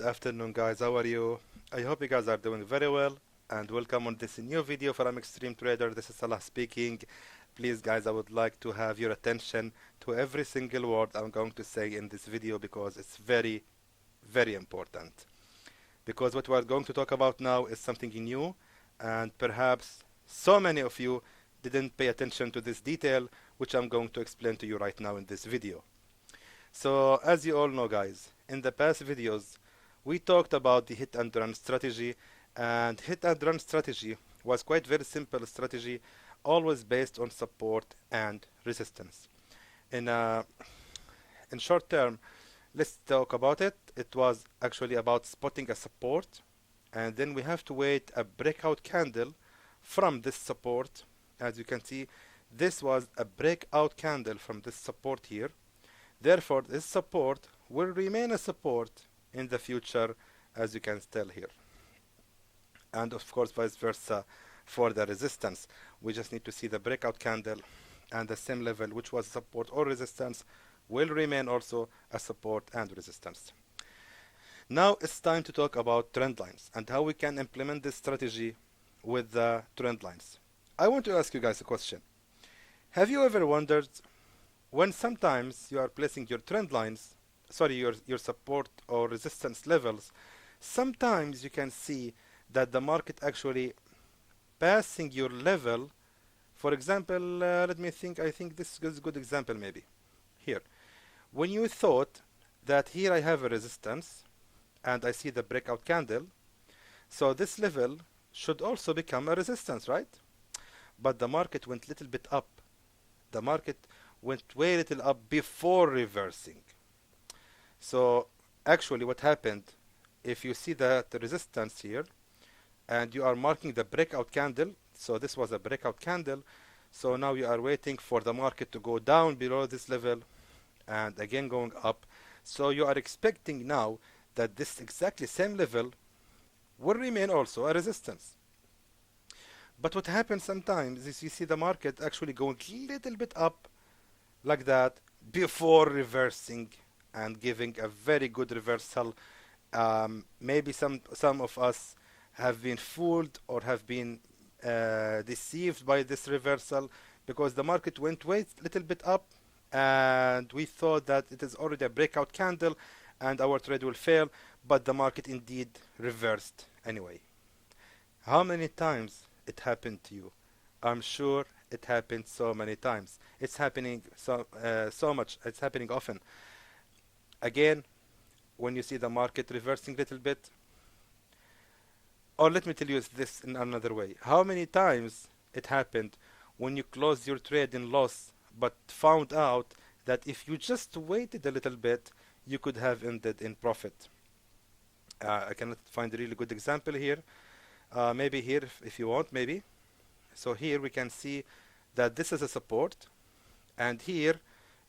afternoon, guys. How are you? I hope you guys are doing very well, and welcome on this new video from Extreme Trader. This is Salah speaking. Please, guys, I would like to have your attention to every single word I'm going to say in this video because it's very, very important. Because what we're going to talk about now is something new, and perhaps so many of you didn't pay attention to this detail, which I'm going to explain to you right now in this video. So, as you all know, guys, in the past videos, we talked about the hit and run strategy, and hit and run strategy was quite very simple strategy, always based on support and resistance. In in short term, let's talk about it. It was actually about spotting a support, and then we have to wait a breakout candle from this support. As you can see, this was a breakout candle from this support here. Therefore, this support will remain a support in the future, as you can tell here. And of course, vice versa for the resistance. We just need to see the breakout candle, and the same level, which was support or resistance, will remain also a support and resistance. Now it's time to talk about trend lines and how we can implement this strategy with the trend lines. I want to ask you guys a question. Have you ever wondered when sometimes you are placing your trend lines, your support or resistance levels, sometimes you can see that the market actually passing your level. For example, let me think, I think this is a good example maybe. Here, when you thought that here I have a resistance and I see the breakout candle, so this level should also become a resistance, right? But the market went a little bit up. The market went way little up before reversing. So actually what happened, if you see the resistance here and you are marking the breakout candle, so this was a breakout candle, so now you are waiting for the market to go down below this level and again going up. So you are expecting now that this exactly same level will remain also a resistance. But what happens sometimes is you see the market actually going a little bit up like that before reversing and giving a very good reversal. Maybe some of us have been fooled or have been deceived by this reversal because the market went way little bit up and we thought that it is already a breakout candle and our trade will fail, but the market indeed reversed anyway. How many times it happened to you? I'm sure it happened so many times. It's happening so much. It's happening often. Again, when you see the market reversing a little bit, or let me tell you this in another way. How many times it happened when you closed your trade in loss, but found out that if you just waited a little bit, you could have ended in profit? I cannot find a really good example here. Maybe here, if you want, maybe. So here we can see that this is a support, and here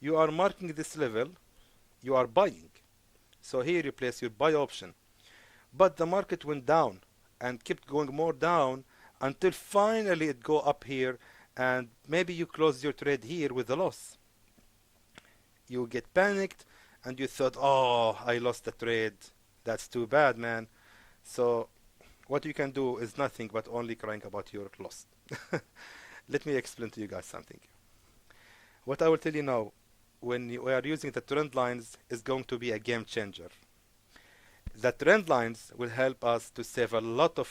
you are marking this level, you are buying. So here you place your buy option. But the market went down and kept going more down until finally it go up here, and maybe you close your trade here with a loss. You get panicked and you thought, oh, I lost the trade. That's too bad, man. So what you can do is nothing but only crying about your loss. Let me explain to you guys something. What I will tell you now, when you are using the trend lines, is going to be a game changer. The trend lines will help us to save a lot of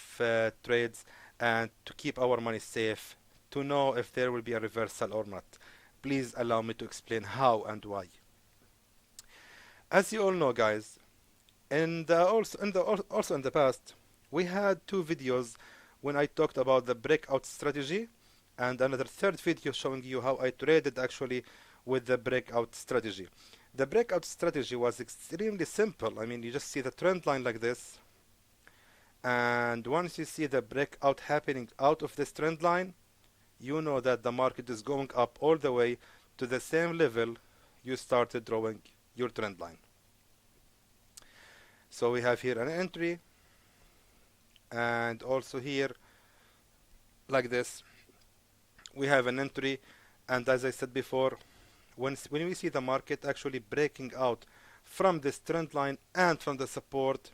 trades and to keep our money safe, to know if there will be a reversal or not. Please allow me to explain how and why. As you all know, guys, also in the past, we had two videos when I talked about the breakout strategy and another third video showing you how I traded actually with the breakout strategy. The breakout strategy was extremely simple. I mean, you just see the trend line like this, and once you see the breakout happening out of this trend line, you know that the market is going up all the way to the same level you started drawing your trend line. So we have here an entry, and also here like this we have an entry, and as I said before, when we see the market actually breaking out from this trend line and from the support,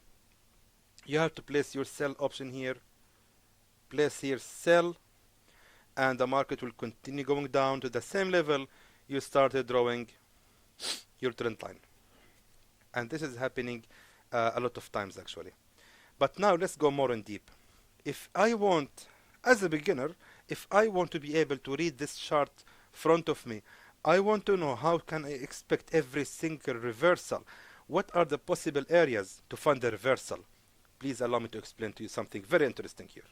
You have to place your sell option here, place here sell, and the market will continue going down to the same level you started drawing your trend line. And this is happening a lot of times actually. But now let's go more in deep. If I want, as a beginner, if I want to be able to read this chart front of me, I want to know how can I expect every single reversal. What are the possible areas to find the reversal? Please allow me to explain to you something very interesting here.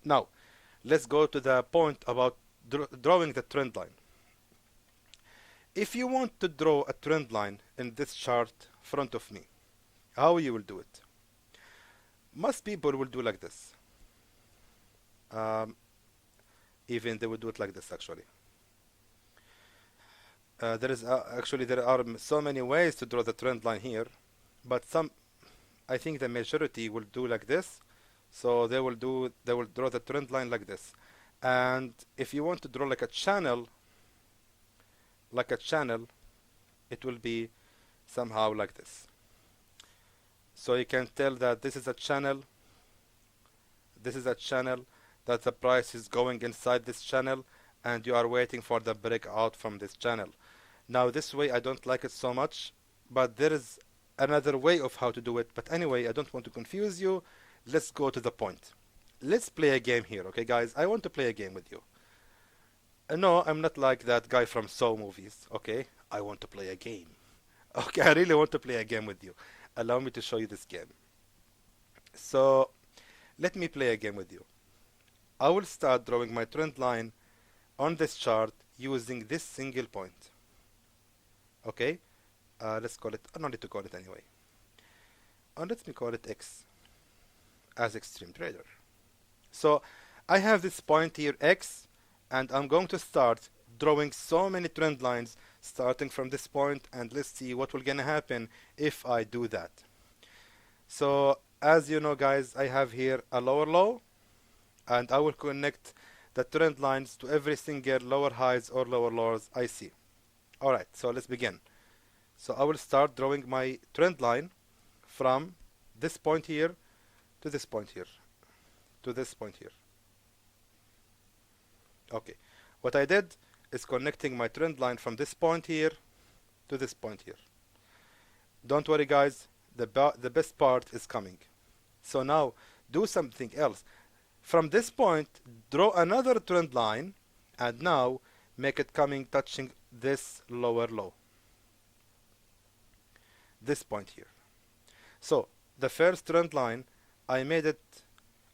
Now, let's go to the point about drawing the trend line. If you want to draw a trend line in this chart front of me, how you will do it? Most people will do like this. Even they will do it like this actually. There are so many ways to draw the trend line here, but I think the majority will do like this. So they will draw the trend line like this. And if you want to draw like a channel, it will be somehow like this. So you can tell that this is a channel, that the price is going inside this channel, and you are waiting for the breakout from this channel. Now this way I don't like it so much, but there is another way of how to do it. But anyway, I don't want to confuse you. Let's go to the point. Let's play a game here, okay guys? I want to play a game with you. No, I'm not like that guy from Saw movies, okay? I want to play a game. Okay, I really want to play a game with you. Allow me to show you this game. So, let me play a game with you. I will start drawing my trend line on this chart using this single point. Okay? Let's call it, I don't need to call it anyway. Let me call it X as extreme trader. So, I have this point here, X, and I'm going to start drawing so many trend lines starting from this point, and let's see what will gonna happen if I do that. So as you know guys, I have here a lower low, and I will connect the trend lines to every single lower highs or lower lows I see. Alright, so let's begin. So I will start drawing my trend line from this point here to this point here to this point here. Okay, what I did is connecting my trend line from this point here to this point here. Don't worry guys, the best part is coming. So now do something else. From this point, draw another trend line, and now make it coming touching this lower low. This point here. So the first trend line, I made it,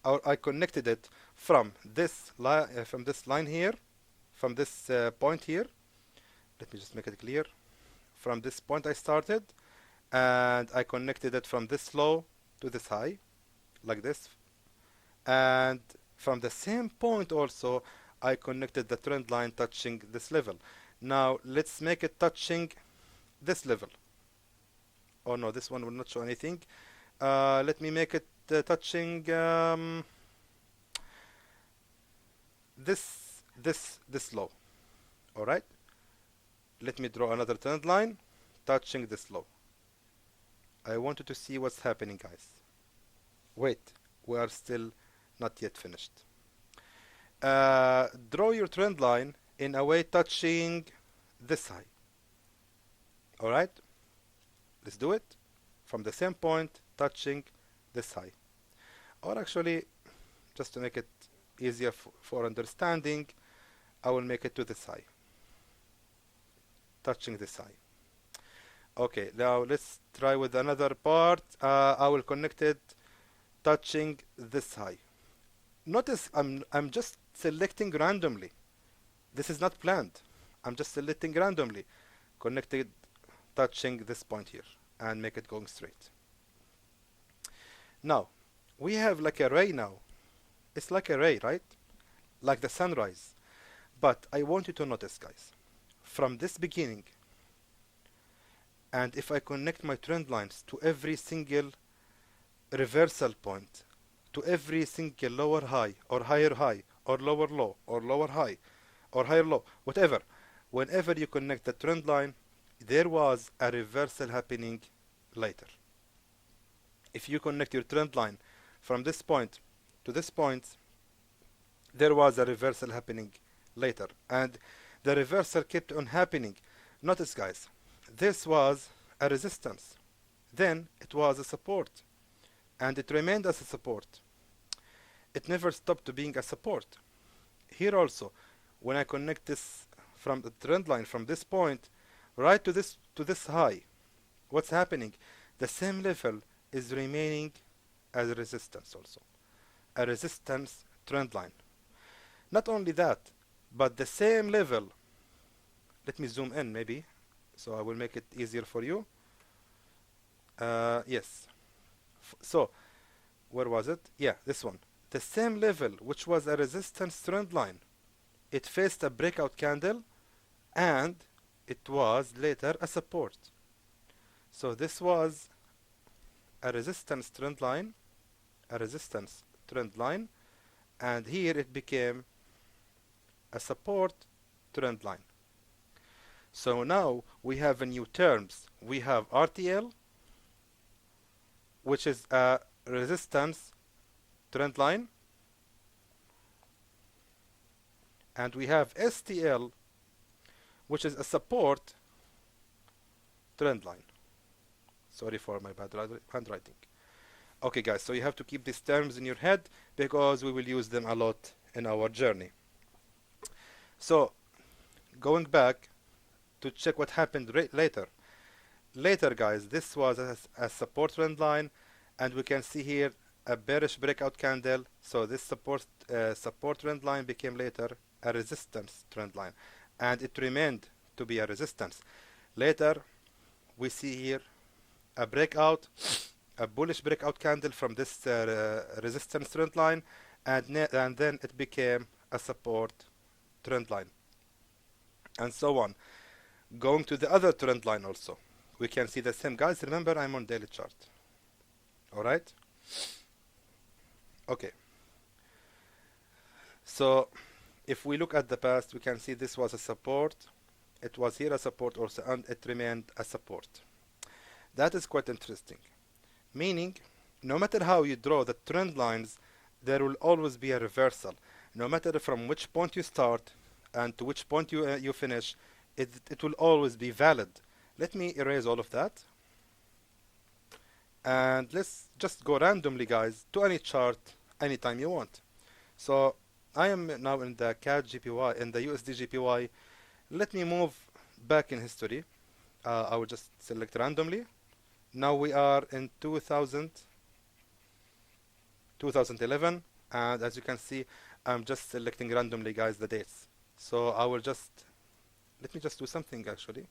or I connected it from this line here, from this point here. Let me just make it clear. From this point I started, and I connected it from this low to this high, like this. And from the same point also, I connected the trend line touching this level. Now let's make it touching this level. Oh no, this one will not show anything. Let me make it touching this low. All right. Let me draw another trend line touching this low. I wanted to see what's happening, guys. Wait, we are still not yet finished. Draw your trend line in a way touching this high. All right. Let's do it from the same point touching this high. Or actually, just to make it easier for understanding, I will make it to this high, touching this high. Okay, now let's try with another part. I will connect it touching this high. Notice I'm just selecting randomly. This is not planned. I'm just selecting randomly, connected touching this point here, and make it going straight. Now we have like a ray now. It's like a ray, right? Like the sunrise. But I want you to notice, guys, from this beginning, and if I connect my trend lines to every single reversal point, to every single lower high or higher high or lower low or lower high or higher low, whatever, whenever you connect the trend line, there was a reversal happening later. if you connect your trend line from this point to this point, there was a reversal happening later, and the reversal kept on happening. Notice, guys, this was a resistance, then it was a support, and it remained as a support. It never stopped to being a support. Here also, when I connect this from the trend line from this point right to this high, what's happening? The same level is remaining as a resistance also, a resistance trend line. Not only that, but the same level, let me zoom in maybe, so I will make it easier for you. Yes. So, where was it? Yeah, this one. The same level, which was a resistance trend line, it faced a breakout candle, and it was later a support. So this was a resistance trend line, and here it became a support trend line. So now we have a new terms. We have RTL, which is a resistance trend line, and we have STL, which is a support trend line. Sorry for my bad handwriting. Okay, guys, so you have to keep these terms in your head because we will use them a lot in our journey. So, going back to check what happened later. Later, guys, this was a support trend line, and we can see here a bearish breakout candle. So this support trend line became later a resistance trend line, and it remained to be a resistance. Later, we see here a breakout, a bullish breakout candle from this resistance trend line, and then it became a support trend line, and so on. Going to the other trend line also, we can see the same. Guys, remember I'm on daily chart. Alright? Okay. So, if we look at the past, we can see this was a support. It was here a support also, and it remained a support. That is quite interesting. Meaning, no matter how you draw the trend lines, there will always be a reversal. No matter from which point you start and to which point you finish, it will always be valid. Let me erase all of that. And let's just go randomly, guys, to any chart anytime you want. So I am now in the CAD GPY, in the USD GPY. Let me move back in history. I will just select randomly. Now we are in 2011, and as you can see, I'm just selecting randomly, guys, the dates. So I will just, let me just do something actually.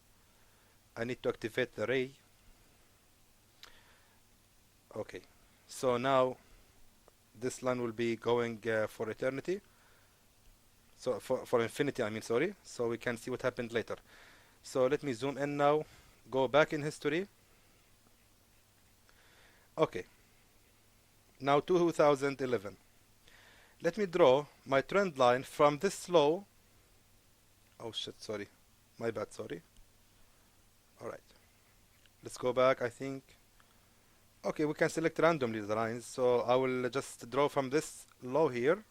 I need to activate the ray. Okay, so now this line will be going for eternity. So for infinity, I mean, sorry. So we can see what happened later. So let me zoom in now, go back in history. Okay, now 2011. Let me draw my trend line from this low. Oh shit, sorry. My bad, sorry. Alright, let's go back, I think. Okay, we can select randomly the lines. So I will just draw from this low here,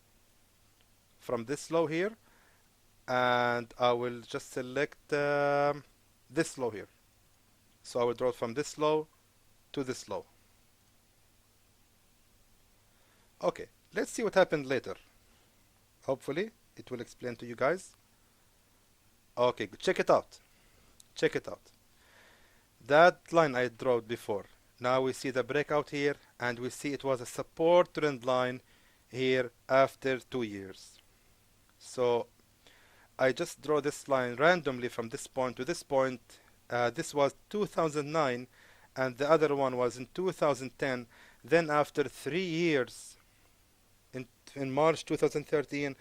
and I will just select this low here. So I will draw from this low to this low. Okay, let's see what happened later. Hopefully it will explain to you guys. Okay, check it out. Check it out. That line I drew before. Now we see the breakout here, and we see it was a support trend line here after 2 years. So I just draw this line randomly from this point to this point. This was 2009, and the other one was in 2010. Then after 3 years, in March 2013,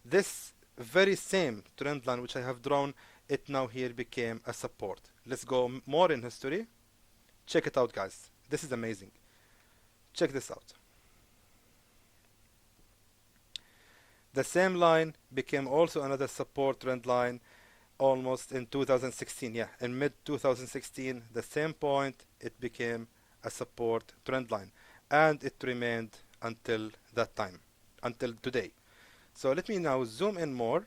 this very same trend line which I have drawn, it now here became a support. Let's go more in history. Check it out, guys. This is amazing. Check this out. The same line became also another support trend line almost in 2016. Yeah, in mid 2016, the same point, it became a support trend line, and it remained until that time, until today. So let me now zoom in more.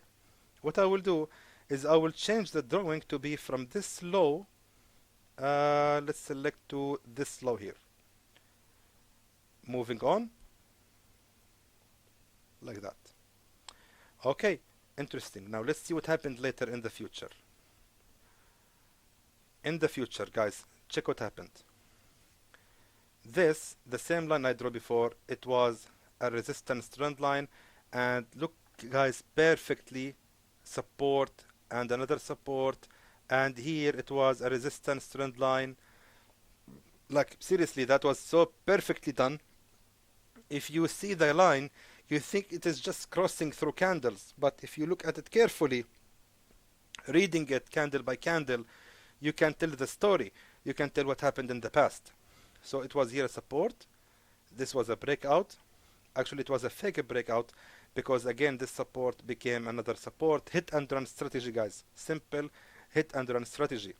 What I will do is I will change the drawing to be from this low. Let's select to this low here. Moving on, like that. Okay, interesting. Now let's see what happened later in the future. In the future, guys, check what happened. This, the same line I drew before, it was a resistance trend line, and look, guys, perfectly support and another support, and here it was a resistance trend line. Like, seriously, that was so perfectly done. If you see the line, you think it is just crossing through candles, but if you look at it carefully, reading it candle by candle, you can tell the story. You can tell what happened in the past. So it was here a support. This was a breakout. Actually, it was a fake breakout, because again, this support became another support. Hit and run strategy, guys. Simple hit and run strategy.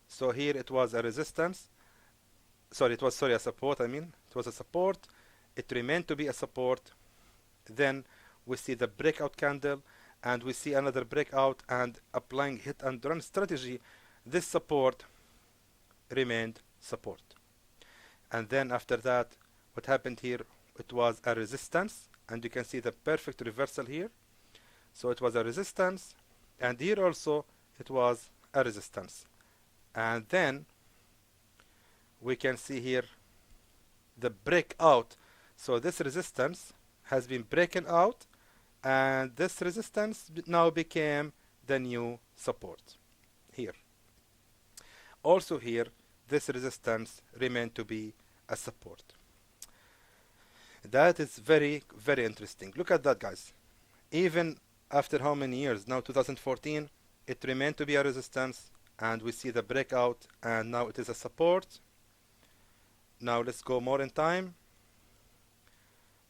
So here it was a resistance. A support. It was a support. It remained to be a support. Then we see the breakout candle, and we see another breakout, and applying hit and run strategy, this support remained support. And then after that, what happened here, it was a resistance, and you can see the perfect reversal here. So it was a resistance, and here also it was a resistance. And then we can see here the breakout. So this resistance has been broken out, and this resistance now became the new support here. Also here, this resistance remained to be a support. That is very, very interesting. Look at that, guys. Even after how many years? Now 2014, it remained to be a resistance, and we see the breakout, and now it is a support. Now let's go more in time.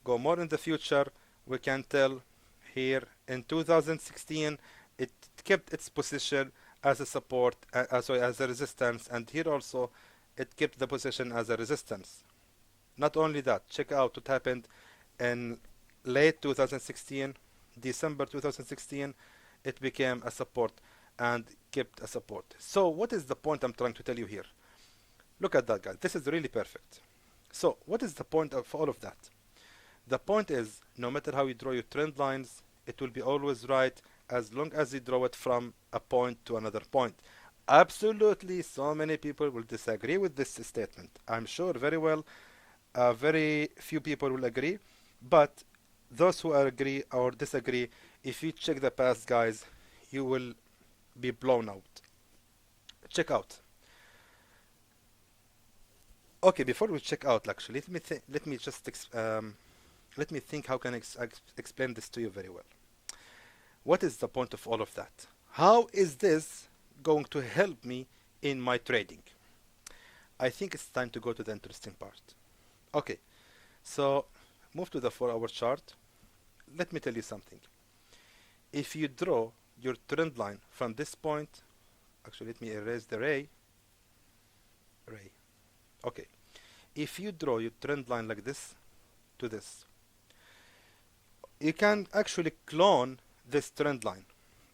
Go more in the future. We can tell here in 2016, it kept its position as a support, as a resistance, and here also it kept the position as a resistance. Not only that, check out what happened in late 2016, December 2016, it became a support and kept a support. So what is the point I'm trying to tell you here? Look at that, guys. This is really perfect. So what is the point of all of that? The point is, no matter how you draw your trend lines, it will be always right as long as you draw it from a point to another point. Absolutely, so many people will disagree with this statement. I'm sure very well, very few people will agree, but those who agree or disagree, if you check the past, guys, you will be blown out. Check out. Okay, before we check out, actually, let me think how can I explain this to you very well. What is the point of all of that? How is this going to help me in my trading? I think it's time to go to the interesting part. Okay, so move to the 4-hour chart. Let me tell you something. If you draw your trend line from this point, actually let me erase the ray. Okay, if you draw your trend line like this to this, you can actually clone this trend line.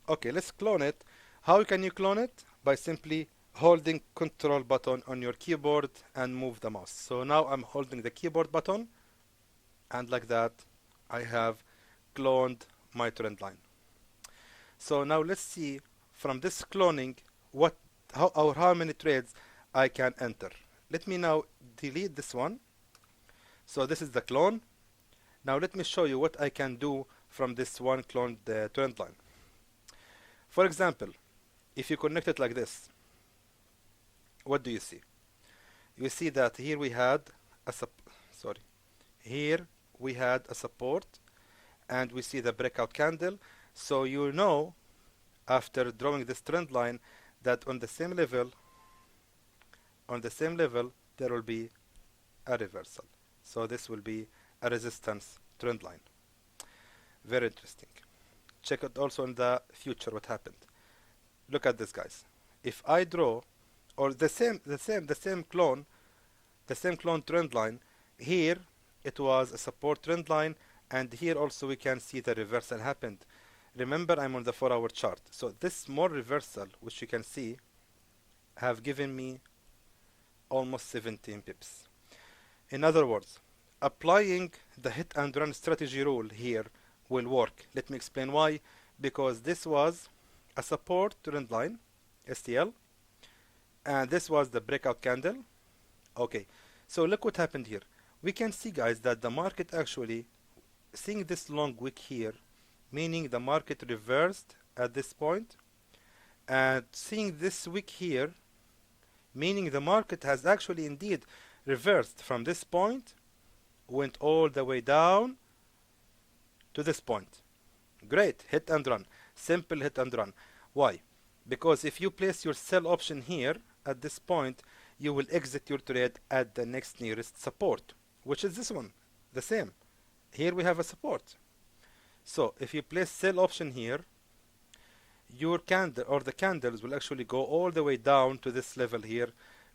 Okay, let's clone it. How can you clone it? By simply holding Control button on your keyboard and move the mouse. So now I'm holding the keyboard button, and like that I have cloned my trend line. So now let's see from this cloning how many trades I can enter. Let me now delete this one. So this is the clone. Now let me show you what I can do from this one cloned trend line. For example, if you connect it like this, what do you see? You see that here we had a support, and we see the breakout candle. So you know, after drawing this trend line, that on the same level there will be a reversal. So this will be a resistance trend line. Very interesting. Check it also in the future what happened. Look at this, guys. If I draw, or the same clone, the same clone trend line. Here it was a support trend line, and here also we can see the reversal happened. Remember, I'm on the 4-hour chart, so this small reversal, which you can see, have given me almost 17 pips. In other words, applying the hit and run strategy rule here will work. Let me explain why. Because this was a support trend line, STL, and this was the breakout candle. Okay, so look what happened here. We can see, guys, that the market actually, seeing this long wick here, meaning the market reversed at this point, and seeing this wick here, meaning the market has actually indeed reversed from this point, went all the way down to this point. Great, hit and run, simple hit and run. Why? Because if you place your sell option here at this point, you will exit your trade at the next nearest support, which is this one, the same. Here we have a support. So if you place sell option here, your candle or the candles will actually go all the way down to this level here,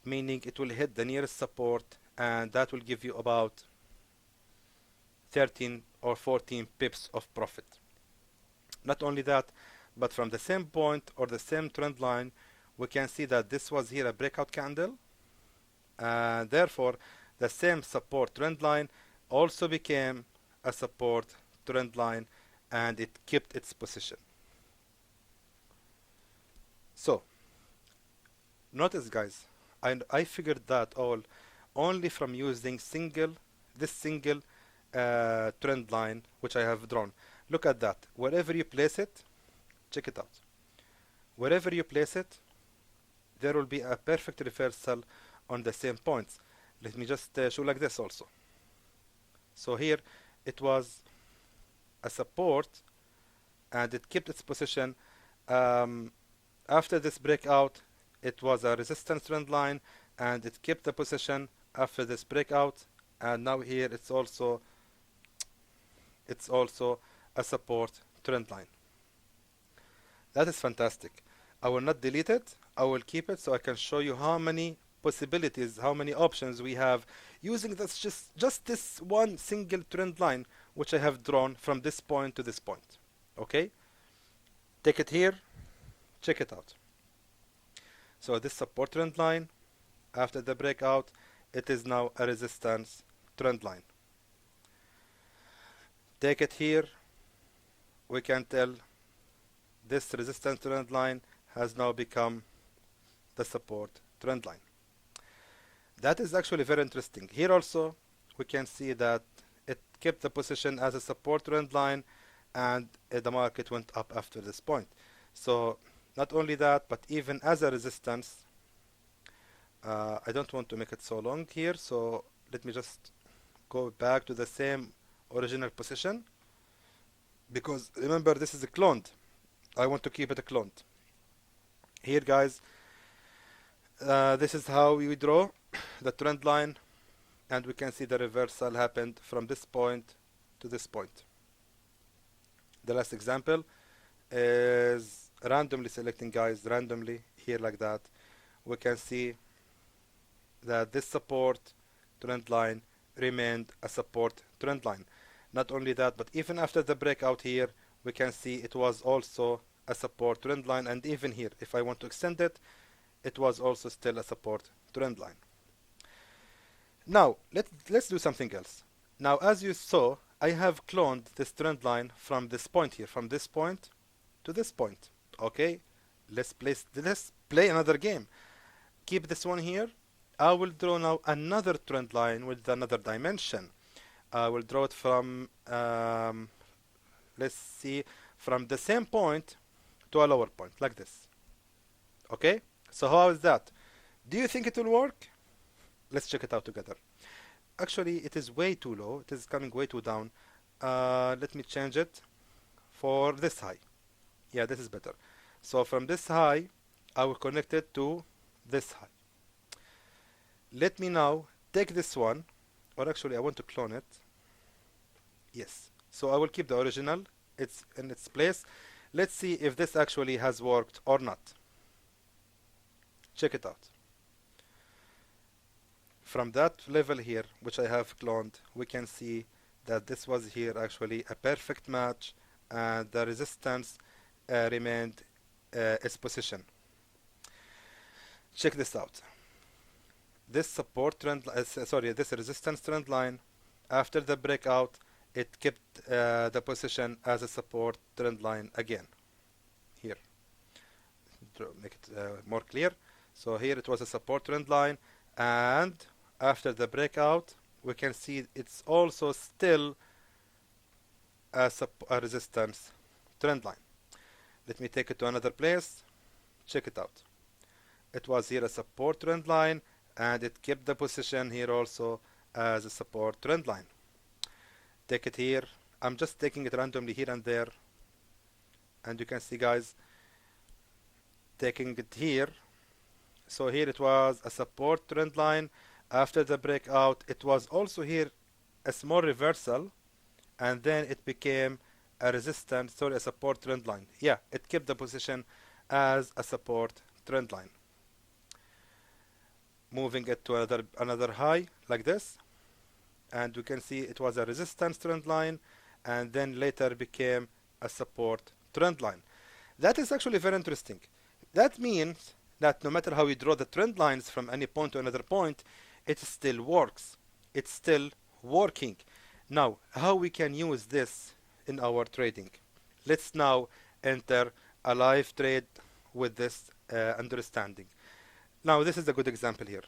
meaning it will hit the nearest support, and that will give you about 13 or 14 pips of profit. Not only that, but from the same point or the same trend line, we can see that this was here a breakout candle, and therefore the same support trend line also became a support trend line, and it kept its position. So notice, guys, I figured that all only from using this single trend line which I have drawn. Look at that. Wherever you place it, check it out. Wherever you place it, there will be a perfect reversal on the same points. Let me just show like this also. So here it was a support, and it kept its position. After this breakout, it was a resistance trend line, and it kept the position after this breakout, and now here it's also a support trend line. That is fantastic. I will not delete it. I will keep it so I can show you how many possibilities, how many options we have using this just this one single trend line which I have drawn from this point to this point. Okay? Take it here. Check it out. So this support trend line, after the breakout, it is now a resistance trend line. Take it here. We can tell this resistance trend line has now become the support trend line. That is actually very interesting. Here also we can see that it kept the position as a support trend line, and the market went up after this point. So not only that, but even as a resistance, I don't want to make it so long here, so let me just go back to the same original position, because remember, this is a cloned. I want to keep it a cloned. Here, guys, this is how we draw the trend line, and we can see the reversal happened from this point to this point. The last example is randomly selecting, guys, randomly here like that. We can see that this support trend line remained a support trend line. Not only that, but even after the breakout here, we can see it was also a support trend line, and even here, if I want to extend it, it was also still a support trend line. Now let's do something else. Now, as you saw, I have cloned this trend line from this point here, from this point to this point. Okay, let's play another game. Keep this one here. I will draw now another trend line with another dimension. I will draw it from let's see, from the same point to a lower point like this. Okay, so how is that? Do you think it will work? Let's check it out together. Actually, it is way too low. It is coming way too down. Let me change it for this high. Yeah, this is better. So from this high, I will connect it to this high. Let me now take this one, or actually I want to clone it. Yes. So I will keep the original. It's in its place. Let's see if this actually has worked or not. Check it out. From that level here, which I have cloned, we can see that this was here actually a perfect match, and the resistance remained its position. Check this out. This support trend, this resistance trend line, after the breakout, it kept the position as a support trend line again. Here, to make it more clear. So here it was a support trend line, and after the breakout, we can see it's also still a resistance trend line. Let me take it to another place. Check it out. It was here a support trend line, and it kept the position here also as a support trend line. Take it here. I'm just taking it randomly here and there, and you can see, guys, taking it here. So here it was a support trend line. After the breakout, it was also here a small reversal, and then it became a resistance, a support trend line. Yeah, it kept the position as a support trend line. Moving it to another high like this, and we can see it was a resistance trend line, and then later became a support trend line. That is actually very interesting. That means that no matter how we draw the trend lines from any point to another point, it still works. It's still working. Now, how we can use this in our trading? Let's now enter a live trade with this understanding. Now, this is a good example here.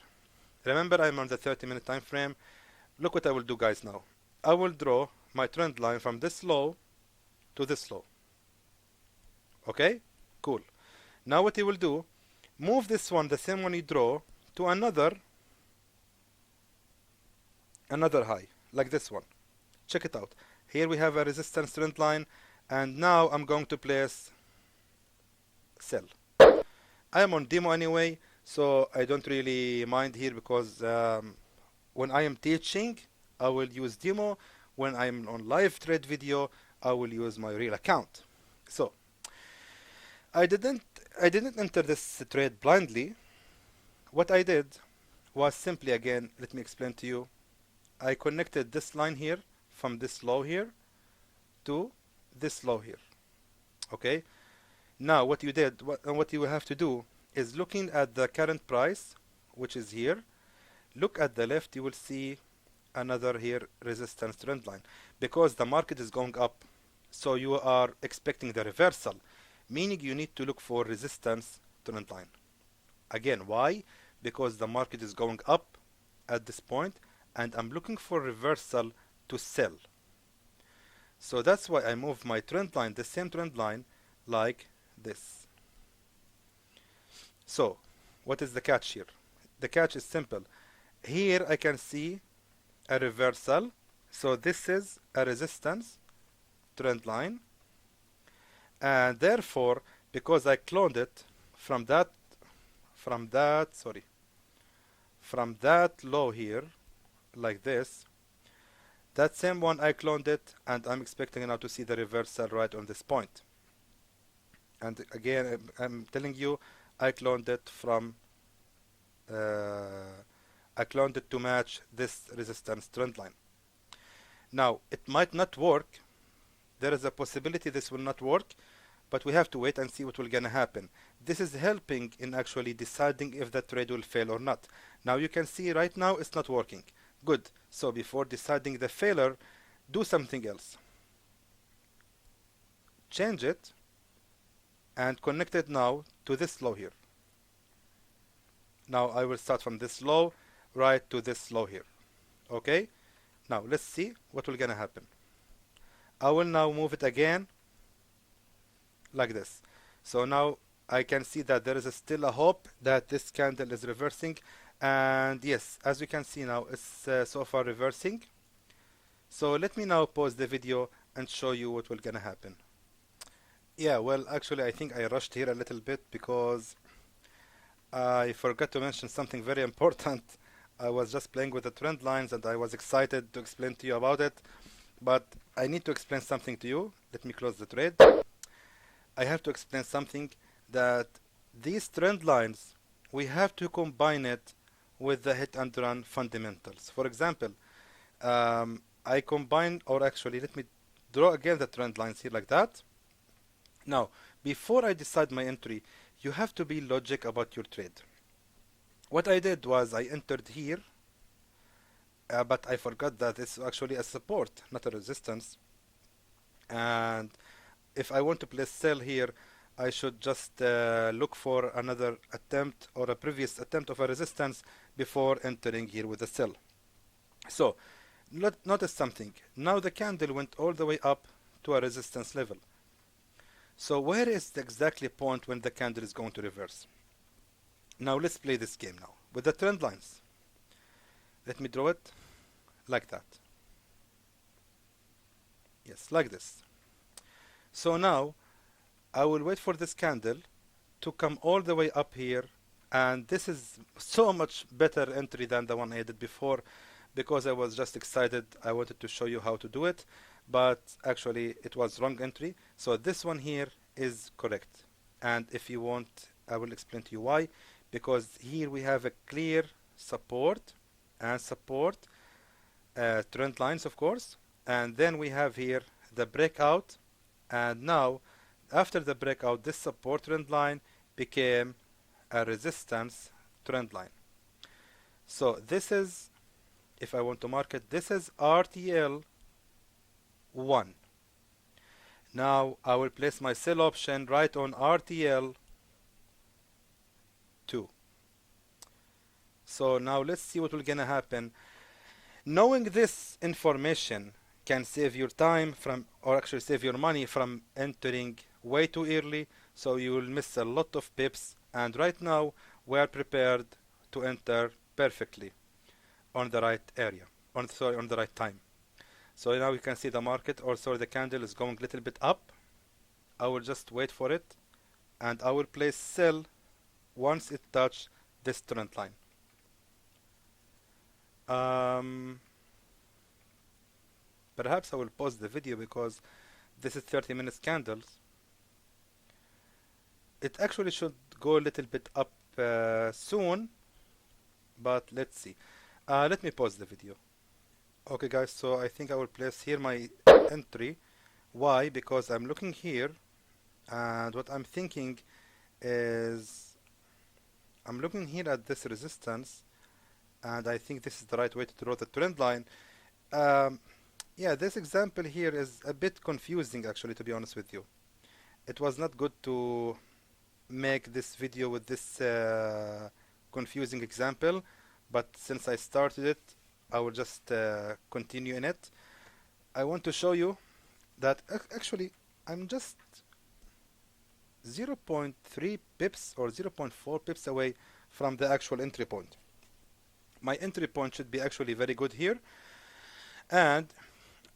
Remember, I'm on the 30-minute time frame. Look what I will do, guys, now. I will draw my trend line from this low to this low. Okay? Cool. Now what you will do, move this one, the same one you draw, to another high, like this one. Check it out. Here we have a resistance trend line, and now I'm going to place sell. I am on demo anyway, so I don't really mind here, because when I am teaching, I will use demo. When I'm on live trade video, I will use my real account. So I didn't enter this trade blindly. What I did was simply, again, let me explain to you. I connected this line here from this low here to this low here. Okay? Now what you did, what you have to do is, looking at the current price, which is here, look at the left, you will see another here resistance trend line, because the market is going up, so you are expecting the reversal, meaning you need to look for resistance trend line. Again, why? Because the market is going up at this point, and I'm looking for reversal to sell. So that's why I move my trend line, the same trend line, like this. So what is the catch here? The catch is simple. Here I can see a reversal, so this is a resistance trend line, and therefore, because I cloned it from that low here, like this, that same one I cloned it, and I'm expecting now to see the reversal right on this point. And again, I'm telling you, I cloned it to match this resistance trend line. Now, it might not work. There is a possibility this will not work, but we have to wait and see what will gonna happen. This is helping in actually deciding if the trade will fail or not. Now you can see right now it's not working. Good. So before deciding the failure, do something else. Change it and connect it now to this low here. Now I will start from this low right to this low here. Okay? Now let's see what will gonna happen. I will now move it again like this. So now I can see that there is still a hope that this candle is reversing, and yes, as you can see now, it's so far reversing. So let me now pause the video and show you what will gonna happen. Yeah, well, actually I think I rushed here a little bit because I forgot to mention something very important. I was just playing with the trend lines and I was excited to explain to you about it, but I need to explain something to you. Let me close the trade. I have to explain something, that these trend lines, we have to combine it with the hit and run fundamentals. For example, I combine, or actually let me draw again the trend lines here like that. Now, before I decide my entry, you have to be logic about your trade. What I did was I entered here, but I forgot that it's actually a support, not a resistance. And if I want to place sell here, I should just look for another attempt or a previous attempt of a resistance before entering here with a sell. So, notice something. Now the candle went all the way up to a resistance level. So where is the exactly point when the candle is going to reverse? Now let's play this game now with the trend lines. Let me draw it like that. Yes, like this. So now I will wait for this candle to come all the way up here, and this is so much better entry than the one I did before, because I was just excited. I wanted to show you how to do it, but actually it was wrong entry. So this one here is correct, and if you want, I will explain to you why. Because here we have a clear support and support trend lines, of course, and then we have here the breakout, and now after the breakout this support trend line became a resistance trend line. So this is, if I want to mark it, this is RTL 1. Now I will place my sell option right on RTL 2. So now let's see what will gonna happen. Knowing this information can save your time from, or actually save your money from entering way too early, so you will miss a lot of pips. And right now we are prepared to enter perfectly on the right area, on the right time. So now you can see the market, or sorry, the candle is going a little bit up. I will just wait for it, and I will place sell once it touches this trend line. Perhaps I will pause the video because this is 30 minutes candles. It actually should go a little bit up soon, but let's see. Let me pause the video. Okay guys, so I think I will place here my entry. Why? Because I'm looking here, and what I'm thinking is I'm looking here at this resistance, and I think this is the right way to draw the trend line. Yeah, this example here is a bit confusing actually, to be honest with you. It was not good to make this video with this confusing example, but since I started it, I will just continue in it. I want to show you that actually I'm just 0.3 pips or 0.4 pips away from the actual entry point. My entry point should be actually very good here, and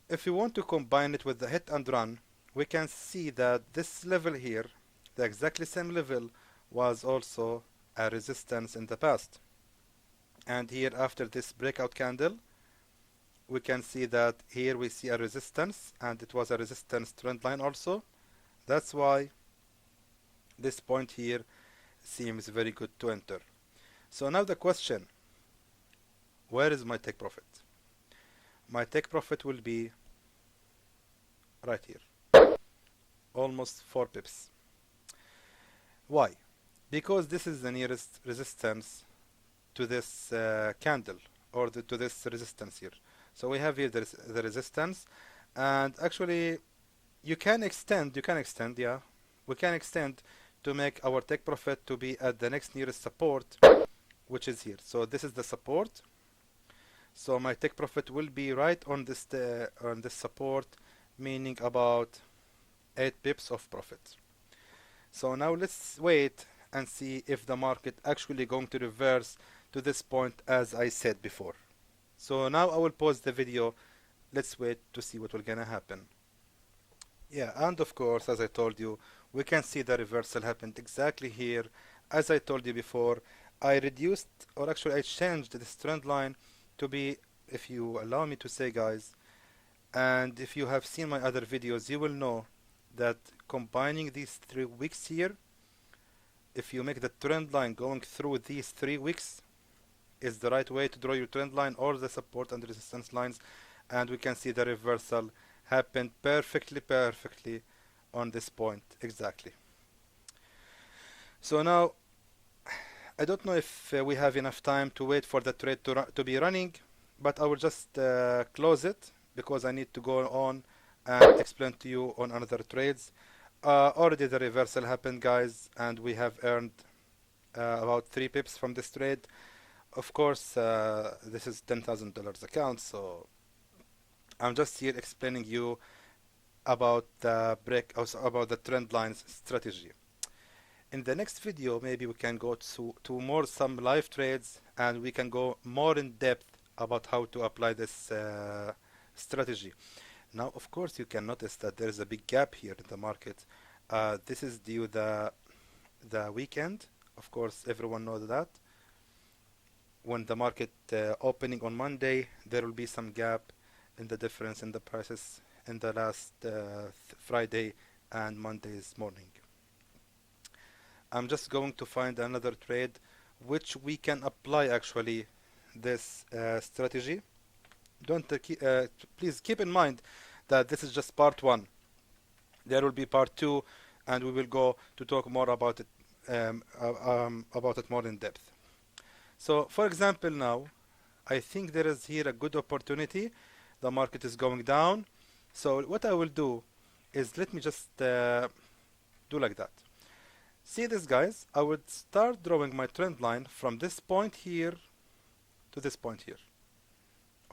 if you want to combine it with the hit and run, we can see that this level here, the exactly same level, was also a resistance in the past. And here after this breakout candle, we can see that here we see a resistance, and it was a resistance trend line also. That's why this point here seems very good to enter. So now the question, where is my take profit? My take profit will be right here, almost 4 pips. Why? Because this is the nearest resistance to this candle, or to this resistance here. So we have here the resistance, and actually you can extend, yeah, we can extend to make our take profit to be at the next nearest support, which is here. So this is the support. So my take profit will be right on this support, meaning about 8 pips of profit. So now let's wait and see if the market actually going to reverse to this point as I said before. So now I will pause the video. Let's wait to see what will gonna happen. Yeah, and of course, as I told you, we can see the reversal happened exactly here. As I told you before, I reduced, or actually I changed this trend line to be, if you allow me to say guys, and if you have seen my other videos, you will know that combining these 3 weeks here, if you make the trend line going through these 3 weeks, is the right way to draw your trend line or the support and resistance lines, and we can see the reversal happened perfectly on this point exactly. So now I don't know if we have enough time to wait for the trade to be running, but I will just close it because I need to go on and explain to you on another trades. Already the reversal happened, guys, and we have earned about 3 pips from this trade. Of course, this is $10,000 account, so I'm just here explaining you about the about the trend lines strategy. In the next video, maybe we can go to more some live trades, and we can go more in depth about how to apply this strategy. Now, of course, you can notice that there is a big gap here in the market. This is due the weekend. Of course, everyone knows that. When the market opening on Monday, there will be some gap in the difference in the prices in the last Friday and Monday's morning. I'm just going to find another trade which we can apply actually this strategy. Don't please keep in mind that this is just part 1. There will be part 2, and we will go to talk more about it more in depth. So for example, now I think there is here a good opportunity. The market is going down, so what I will do is let me just do like that. See this, guys? I would start drawing my trend line from this point here to this point here.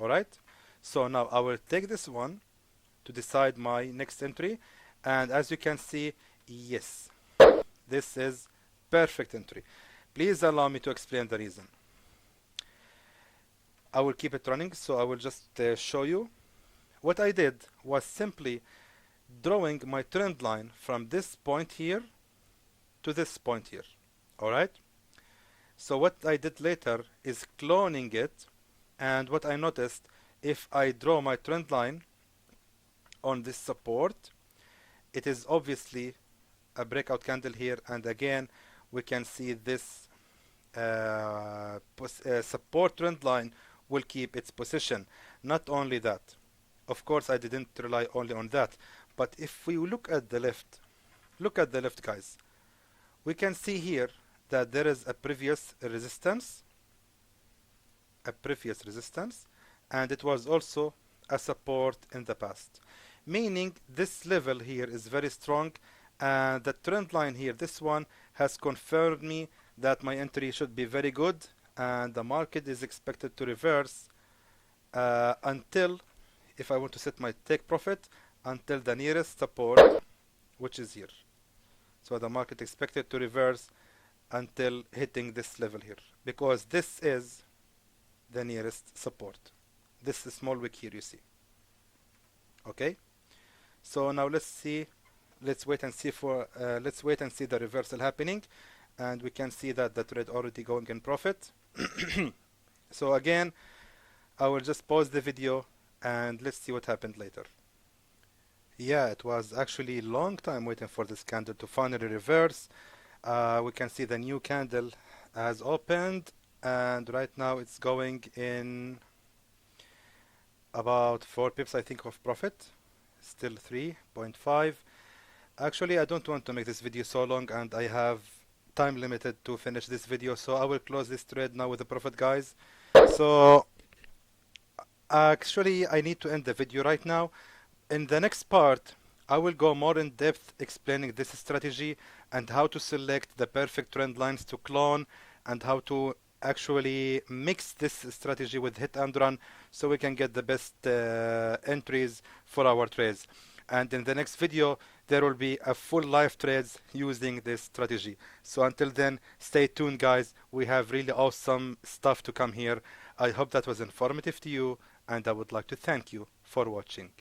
Alright, so now I will take this one to decide my next entry, and as you can see, yes, this is perfect entry. Please allow me to explain the reason. I will keep it running, so I will just show you. What I did was simply drawing my trend line from this point here to this point here. Alright, so what I did later is cloning it, and what I noticed, if I draw my trend line on this support, it is obviously a breakout candle here, and again we can see this support trend line will keep its position. Not only that, of course I didn't rely only on that, but if we look at the left, guys, we can see here that there is a previous resistance, and it was also a support in the past, meaning this level here is very strong, and the trend line here, this one, has confirmed me that my entry should be very good, and the market is expected to reverse until, if I want to set my take profit, until the nearest support, which is here. So the market expected to reverse until hitting this level here, because this is the nearest support. This small wick here, you see. Okay, so now let's wait and see the reversal happening, and we can see that the trade already going in profit. So again, I will just pause the video and let's see what happened later. Yeah, it was actually a long time waiting for this candle to finally reverse. We can see the new candle has opened, and right now it's going in about 4 pips, I think, of profit. Still 3.5. Actually, I don't want to make this video so long, and I have time limited to finish this video, so I will close this trade now with a profit, guys. So actually I need to end the video right now. In the next part, I will go more in depth explaining this strategy and how to select the perfect trend lines to clone, and how to actually mix this strategy with hit and run so we can get the best entries for our trades. And in the next video, there will be a full live trades using this strategy. So until then, stay tuned, guys. We have really awesome stuff to come here. I hope that was informative to you, and I would like to thank you for watching.